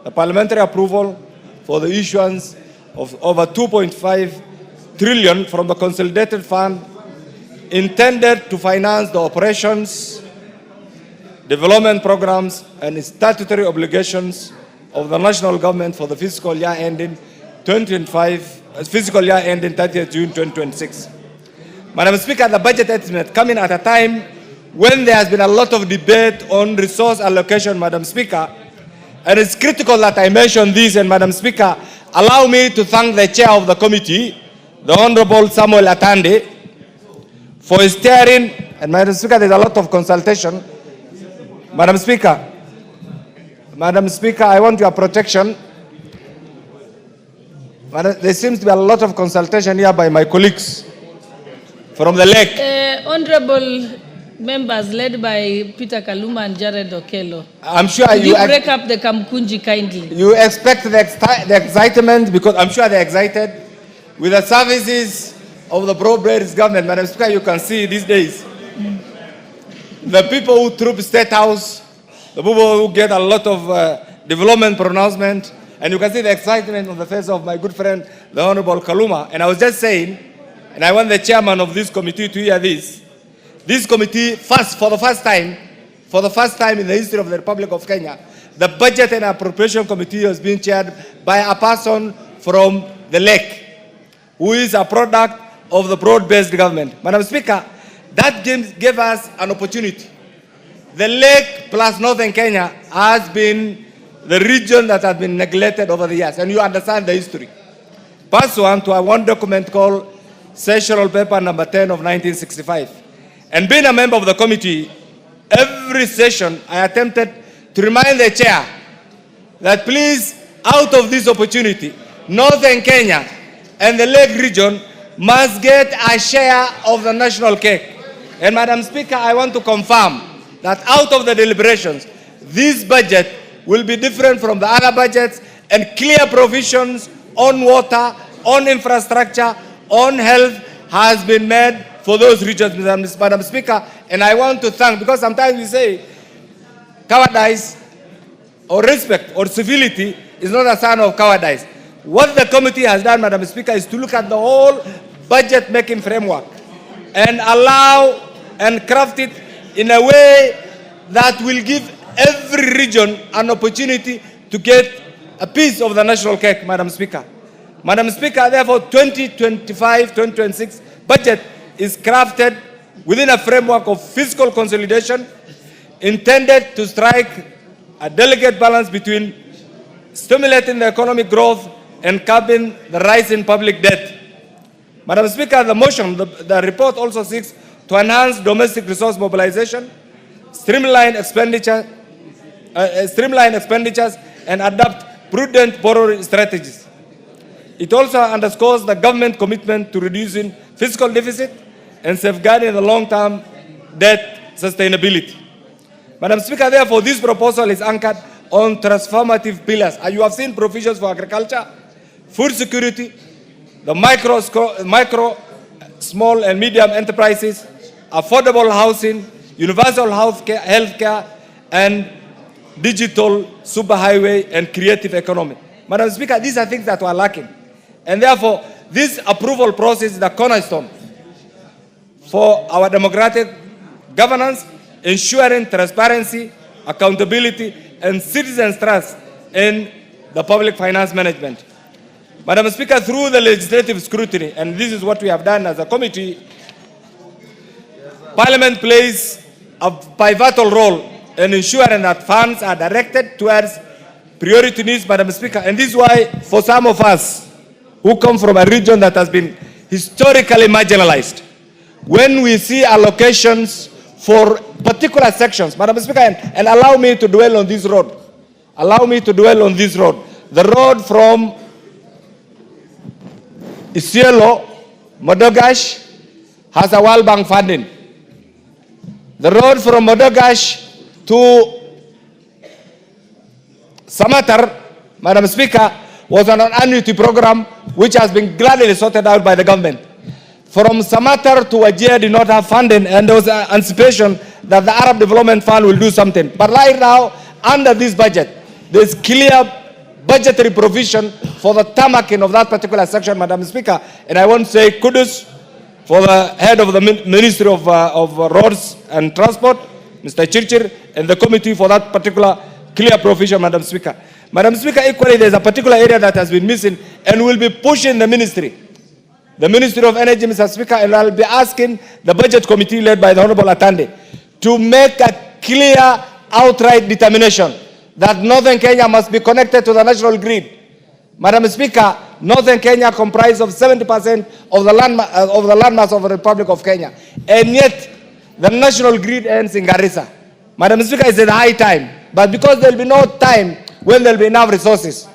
the parliamentary approval for the issuance of over 2.5 trillion from the consolidated fund intended to finance the operations, development programs, and statutory obligations of the national government for the fiscal year ending 30th June 2026. Madam Speaker, the budget estimate coming at a time when there has been a lot of debate on resource allocation, Madam Speaker, and it's critical that I mention this. And Madam Speaker, allow me to thank the chair of the committee, the Honorable Samuel Atande, for steering. And Madam Speaker, there's a lot of consultation. Madam Speaker, I want your protection. There seems to be a lot of consultation here by my colleagues from the lake. Honorable members led by Peter Kaluma and Jared Okello. I'm sure you break up the Kamkunji kindly. You expect the excitement, because I'm sure they're excited with the services of the broad-based government. Madam Speaker, you can see these days the people who troop State House, the people who get a lot of development pronouncement, and you can see the excitement on the face of my good friend, the Honorable Kaluma. And I was just saying, and I want the chairman of this committee to hear this. This committee, for the first time in the history of the Republic of Kenya, the Budget and Appropriation Committee has been chaired by a person from the lake, who is a product of the broad-based government. Madam Speaker, that gave us an opportunity. The lake plus Northern Kenya has been the region that has been neglected over the years, and you understand the history. Pursuant to one document called Sessional Paper number 10 of 1965. And being a member of the committee, every session I attempted to remind the chair that please, out of this opportunity, Northern Kenya and the Lake region must get a share of the national cake. And Madam Speaker, I want to confirm that out of the deliberations, this budget will be different from the other budgets, and clear provisions on water, on infrastructure, on health has been made for those regions, Madam Speaker. And I want to thank, because sometimes we say cowardice or respect or civility is not a sign of cowardice. What the committee has done, Madam Speaker, is to look at the whole budget making framework and allow and craft it in a way that will give every region an opportunity to get a piece of the national cake, Madam Speaker. Madam Speaker, therefore, 2025-2026 budget is crafted within a framework of fiscal consolidation intended to strike a delicate balance between stimulating the economic growth and curbing the rise in public debt. Madam Speaker, the report also seeks to enhance domestic resource mobilization, streamline expenditures, and adopt prudent borrowing strategies. It also underscores the government commitment to reducing fiscal deficit and safeguarding the long-term debt sustainability. Madam Speaker, therefore, this proposal is anchored on transformative pillars. You have seen provisions for agriculture, food security, the micro, small and medium enterprises, affordable housing, universal health care, and digital superhighway and creative economy. Madam Speaker, these are things that were lacking. And therefore, this approval process is the cornerstone for our democratic governance, ensuring transparency, accountability, and citizens' trust in the public finance management. Madam Speaker, through the legislative scrutiny, and this is what we have done as a committee, Parliament plays a pivotal role in ensuring that funds are directed towards priority needs, Madam Speaker. And this is why, for some of us who come from a region that has been historically marginalized, when we see allocations for particular sections, Madam Speaker, and allow me to dwell on this road. Allow me to dwell on this road. The road from Isiolo, Modogash, has a World Bank funding. The road from Modogash to Samatar, Madam Speaker, was on an annuity program which has been gladly sorted out by the government. From Samatar to Wajir did not have funding, and there was anticipation that the Arab Development Fund will do something. But right now, under this budget, there's clear budgetary provision for the tamaking of that particular section, Madam Speaker. And I want to say kudos for the head of the Ministry of Roads and Transport, Mr. Chirchir, and the committee for that particular clear provision, Madam Speaker. Madam Speaker, equally, there's a particular area that has been missing, and we'll be pushing the Ministry of Energy, Mr. Speaker, and I'll be asking the Budget Committee led by the Honorable Atande to make a clear, outright determination that Northern Kenya must be connected to the national grid. Madam Speaker, Northern Kenya comprises of 70% of the landmass of the Republic of Kenya, and yet the national grid ends in Garissa. Madam Speaker, it's a high time, but because there will be no time when there will be enough resources,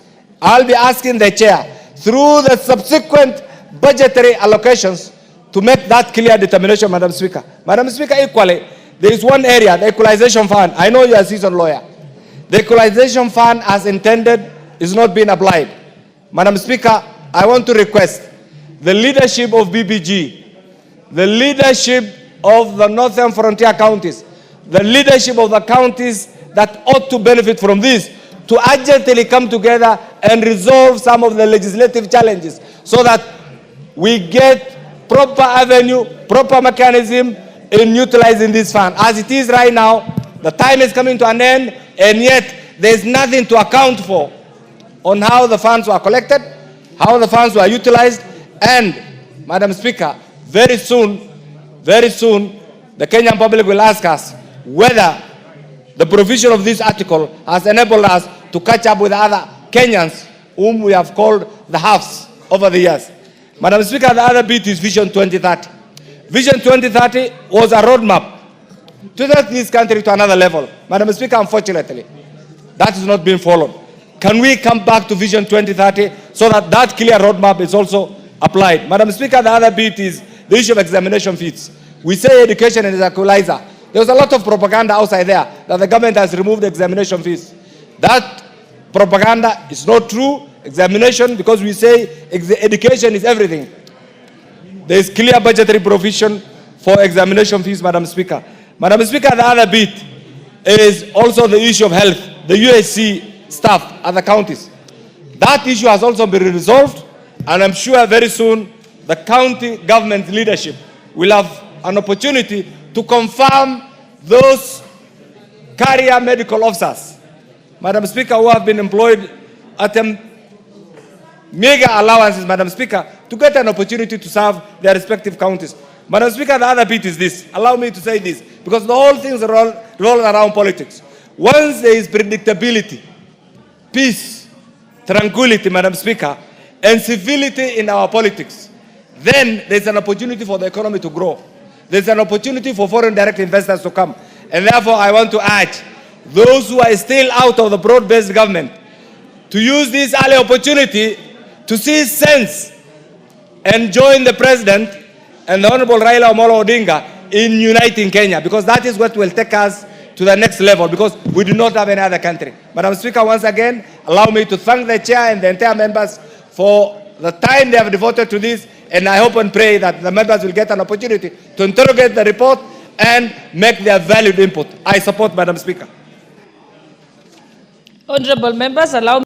I'll be asking the chair through the subsequent budgetary allocations to make that clear determination, Madam Speaker. Madam Speaker, equally, there is one area, the equalization fund. I know you are a seasoned lawyer. The equalization fund, as intended, is not being applied. Madam Speaker, I want to request the leadership of BBG, the leadership of the Northern Frontier counties, the leadership of the counties that ought to benefit from this, to urgently come together and resolve some of the legislative challenges so that we get proper avenue, proper mechanism in utilizing this fund. As it is right now, the time is coming to an end, and yet there's nothing to account for on how the funds were collected, how the funds were utilized, and, Madam Speaker, very soon, the Kenyan public will ask us whether the provision of this article has enabled us to catch up with other Kenyans whom we have called the halves over the years. Madam Speaker, the other bit is Vision 2030. Vision 2030 was a roadmap to take this country to another level. Madam Speaker, unfortunately, that is not being followed. Can we come back to Vision 2030 so that that clear roadmap is also applied? Madam Speaker, the other bit is the issue of examination fees. We say education is an equalizer. There was a lot of propaganda outside there that the government has removed examination fees. That propaganda is not true. Examination, because we say education is everything. There is clear budgetary provision for examination fees, Madam Speaker. Madam Speaker, the other bit is also the issue of health, the USC staff at the counties. That issue has also been resolved, and I'm sure very soon the county government leadership will have an opportunity to confirm those career medical officers, Madam Speaker, who have been employed at mega allowances, Madam Speaker, to get an opportunity to serve their respective counties. Madam Speaker, the other bit is this. Allow me to say this, because the whole thing is rolling around politics. Once there is predictability, peace, tranquility, Madam Speaker, and civility in our politics, then there's an opportunity for the economy to grow. There's an opportunity for foreign direct investors to come. And therefore, I want to urge those who are still out of the broad-based government to use this early opportunity to see sense and join the President and the Honorable Raila Odinga in uniting Kenya, because that is what will take us to the next level, because we do not have any other country. Madam Speaker, once again, allow me to thank the Chair and the entire members for the time they have devoted to this, and I hope and pray that the members will get an opportunity to interrogate the report and make their valued input. I support, Madam Speaker. Honorable members, allow